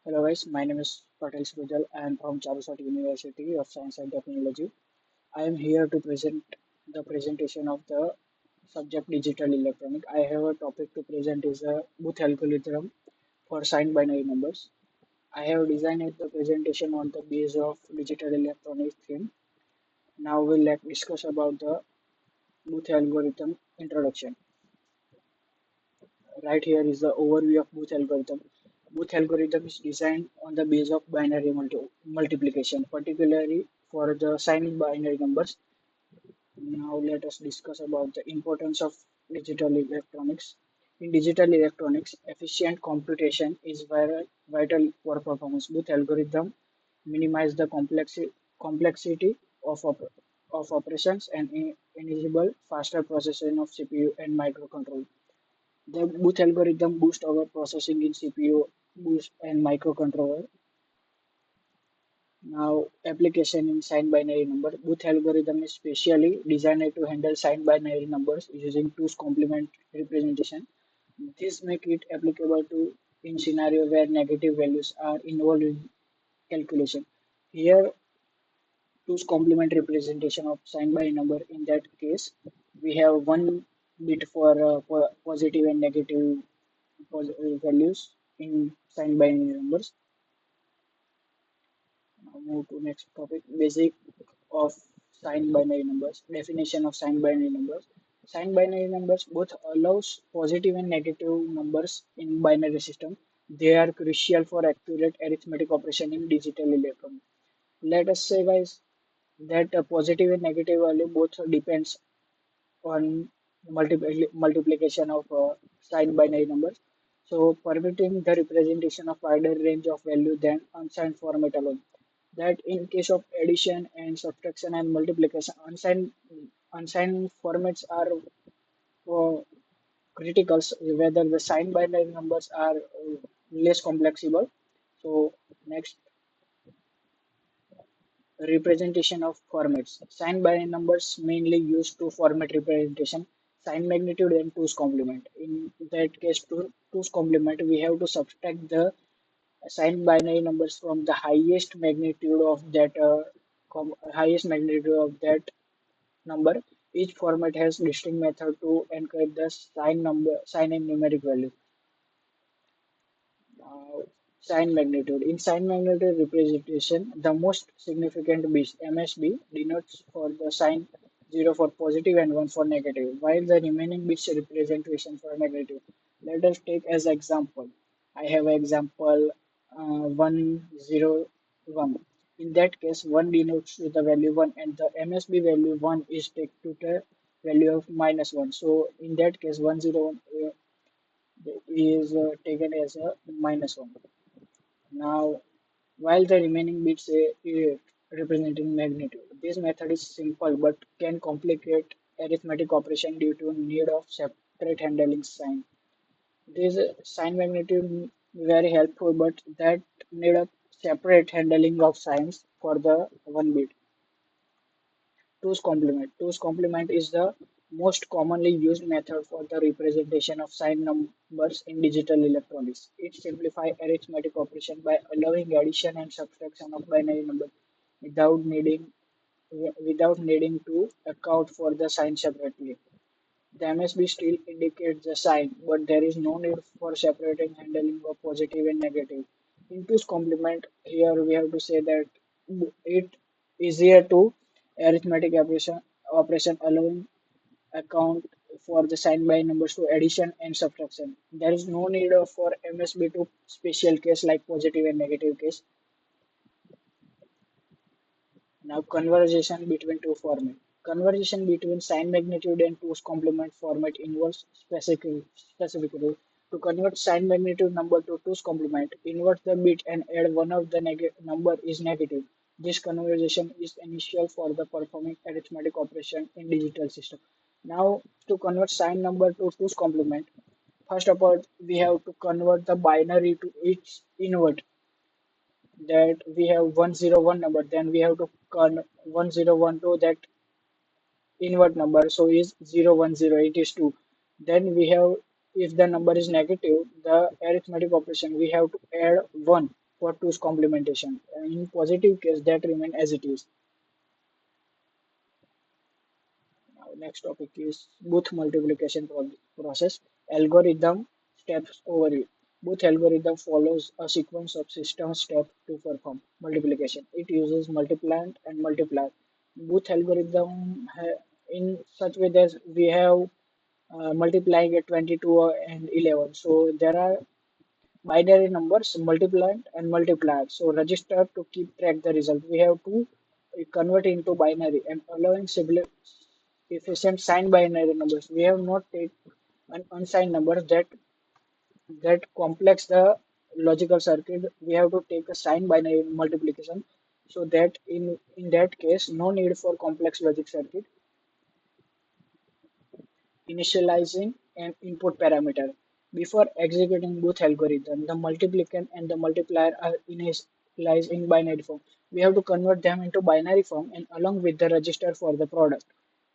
Hello guys, my name is Patel Srujal. I am from Charusat University of Science and Technology. I am here to present the presentation of the subject digital electronic. I have a topic to present is a Booth algorithm for signed binary numbers. I have designed the presentation on the base of digital electronic theme. Now we'll discuss about the Booth algorithm introduction. Right here is the overview of Booth algorithm. Booth algorithm is designed on the base of binary multiplication, particularly for the signed binary numbers. Now let us discuss about the importance of digital electronics. In digital electronics, efficient computation is vital for performance. Booth algorithm minimize the complexity of, of operations and enable faster processing of CPU and microcontroller. The Booth algorithm boosts our processing in CPU, boost and microcontroller. Now, application in signed binary number. Booth algorithm is specially designed to handle signed binary numbers using two's complement representation. This make it applicable to in scenario where negative values are involved in calculation. Here, two's complement representation of signed binary number. In that case, we have one bit for positive and negative values in signed binary numbers. Now move to next topic, basic of signed binary numbers. Definition of signed binary numbers. Signed binary numbers both allows positive and negative numbers in binary system. They are crucial for accurate arithmetic operation in digital electronics. Let us say guys that a positive and negative value both depends on multiplication of signed binary numbers. So permitting the representation of wider range of value than unsigned format alone. That in case of addition and subtraction and multiplication, unsigned formats are uh, critical whether the signed binary numbers are less complexible. So next, representation of formats. Signed binary numbers mainly used to format representation, sign magnitude and two's complement. In that case, two's complement, we have to subtract the signed binary numbers from the highest magnitude of that highest magnitude of that number. Each format has distinct method to encode the sign and numeric value. uh, Sign magnitude. In sign magnitude representation, the most significant bit MSB denotes for the sign 0 for positive and 1 for negative, while the remaining bits representation for negative. Let us take as example. I have example 101. In that case, 1 denotes to the value 1 and the MSB value 1 is take to the value of minus 1. So in that case, 101 is taken as a minus 1. Now, while the remaining bits representing magnitude, this method is simple but can complicate arithmetic operation due to need of separate handling sign. This sign magnitude very helpful, but that need a separate handling of signs for the one bit. Two's complement. Two's complement is the most commonly used method for the representation of signed numbers in digital electronics. It simplifies arithmetic operation by allowing addition and subtraction of binary numbers without needing to account for the sign separately. The MSB still indicates the sign, but there is no need for separating handling of positive and negative. In two's complement, here we have to say that it easier to arithmetic operation allowing account for the sign by numbers to addition and subtraction. There is no need for MSB to special case like positive and negative case. Now, conversation between two format. Conversation between sign magnitude and two's complement format involves specifically to convert sign magnitude number to two's complement, invert the bit and add one of the number is negative. This conversation is initial for the performing arithmetic operation in digital system. Now, to convert sign number to two's complement, first of all, we have to convert the binary to its invert that we have 101 number, then we have to 1012 that invert number, so is 010, it is 2. Then we have, if the number is negative, the arithmetic operation we have to add 1 for two's complementation. In positive case, that remain as it is. Now, next topic is Booth multiplication process. Algorithm steps over it. Booth algorithm follows a sequence of system steps to perform multiplication. It uses multiplying and multiplier. Booth algorithm in such way that we have multiplying at 22 and 11. So there are binary numbers multiplied and multiplied. So register to keep track the result. We have to convert into binary and allowing efficient signed binary numbers. We have not take an unsigned numbers that complex the logical circuit. We have to take a signed binary multiplication. So that in that case, no need for complex logic circuit. Initializing an input parameter. Before executing both algorithms, the multiplicand and the multiplier are initialized in binary form. We have to convert them into binary form and along with the register for the product.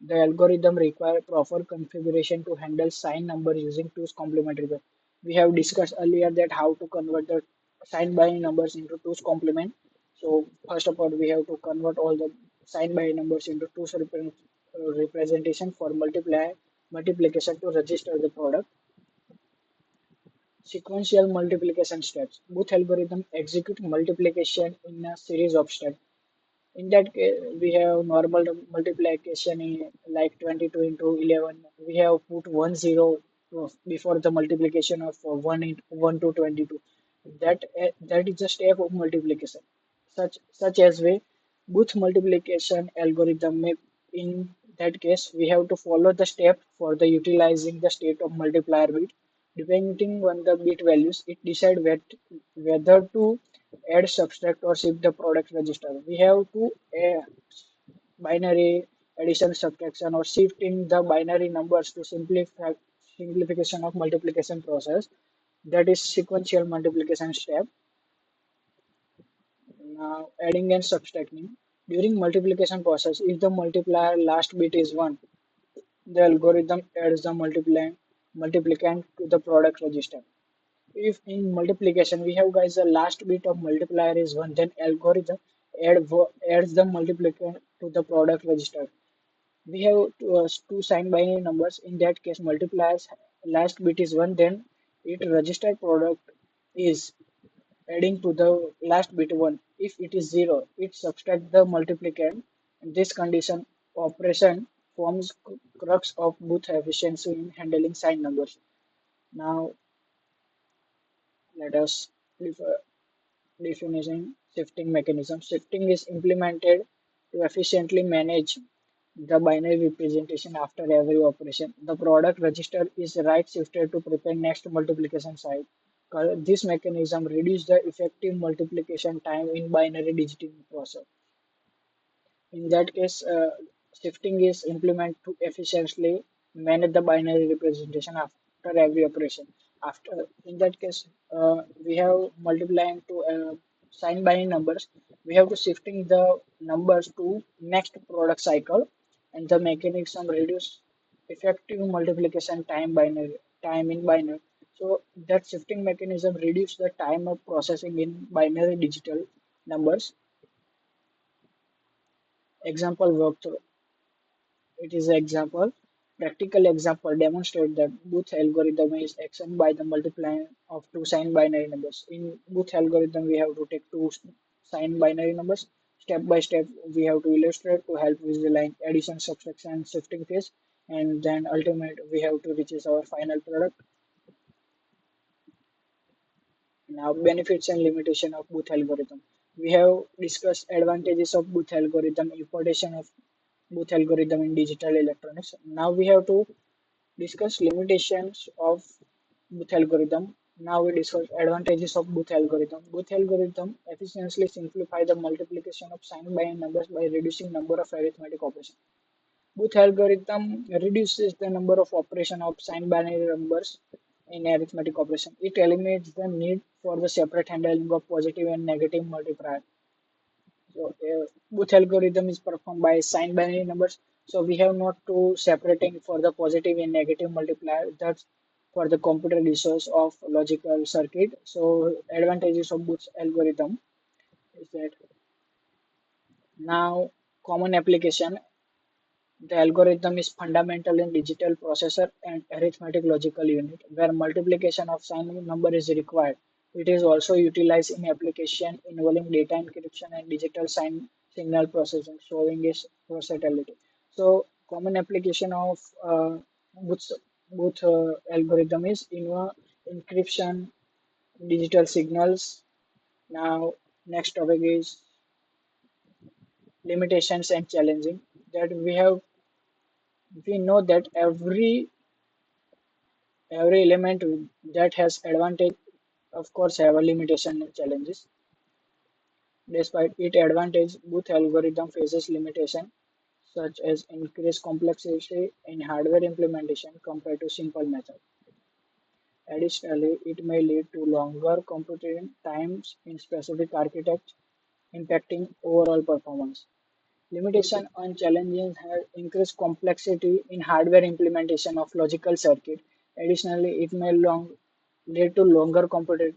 The algorithm requires proper configuration to handle signed number using two's complementary pair. We have discussed earlier that how to convert the signed binary numbers into two's complement. So first of all, we have to convert all the signed binary numbers into two's representation for multiplication to register the product. Sequential multiplication steps. Both algorithms execute multiplication in a series of steps. In that case, we have normal multiplication in like 22 into 11. We have put 1 0 before the multiplication of 1 to 22. That is the step of multiplication. Such as way, both multiplication algorithm may, in that case, we have to follow the step for the utilizing the state of multiplier bit. Depending on the bit values, it decide whether to add, subtract, or shift the product register. We have to binary addition, subtraction, or shifting the binary numbers to simplification of multiplication process. That is sequential multiplication step. Now, adding and subtracting. During multiplication process, if the multiplier last bit is 1, the algorithm adds the multiplicand to the product register. If in multiplication we have guys the last bit of multiplier is 1, then algorithm adds the multiplicand to the product register. We have two signed binary numbers. In that case, multipliers last bit is 1, then it registered product is adding to the last bit 1. If it is 0, it subtract the multiplicand. This condition operation forms crux of both efficiency in handling signed numbers. Now let us define shifting mechanism. Shifting is implemented to efficiently manage the binary representation after every operation. The product register is right shifted to prepare next multiplication cycle. This mechanism reduces the effective multiplication time in binary digital process. In that case, shifting is implemented to efficiently manage the binary representation after every operation. After in that case, we have multiplying to signed binary numbers. We have to shifting the numbers to next product cycle, and the mechanism reduce effective multiplication time in binary. So that shifting mechanism reduce the time of processing in binary digital numbers. Example workflow. It is an example. Practical example demonstrate that Booth algorithm is actioned by the multiplying of two signed binary numbers. In Booth algorithm, we have to take two signed binary numbers. Step by step, we have to illustrate to help visualize addition, subtraction, and shifting phase. And then ultimate, we have to reach our final product. Now, benefits and limitation of Booth algorithm. We have discussed advantages of Booth algorithm, importation of Booth algorithm in digital electronics. Now we have to discuss limitations of Booth algorithm. Now we discuss advantages of Booth algorithm. Booth algorithm efficiently simplify the multiplication of signed binary numbers by reducing number of arithmetic operations. Booth algorithm reduces the number of operation of signed binary numbers in arithmetic operation. It eliminates the need for the separate handling of positive and negative multiplier. So both algorithm is performed by signed binary numbers. So we have not to separating for the positive and negative multiplier. for the computer resource of logical circuit. So advantages of Booth's algorithm is that now common application. The algorithm is fundamental in digital processor and arithmetic logical unit where multiplication of sign number is required. It is also utilized in application involving data encryption and digital signal processing, showing its versatility. So, common application of both, both algorithm is encryption, digital signals. Now, next topic is limitations and challenging. That we know that every element that has advantage of course have a limitation and challenges. Despite its advantage, both algorithm faces limitation such as increased complexity in hardware implementation compared to simple method. Additionally, it may lead to longer computing times in specific architecture, impacting overall performance. Limitation and challenges have increased complexity in hardware implementation of logical circuit. Additionally, it may lead to longer computing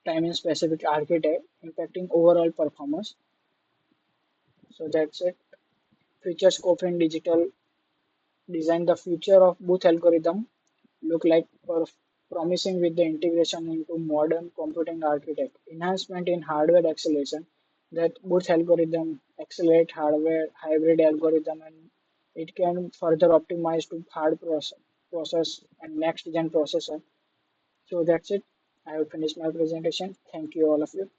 time in specific architect, impacting overall performance. So that's it. Future scope in digital design. The future of both algorithm look like promising with the integration into modern computing architect. Enhancement in hardware acceleration that both algorithm accelerate hardware hybrid algorithm and it can further optimize to process and next gen processor. So that's it. I have finished my presentation. Thank you all of you.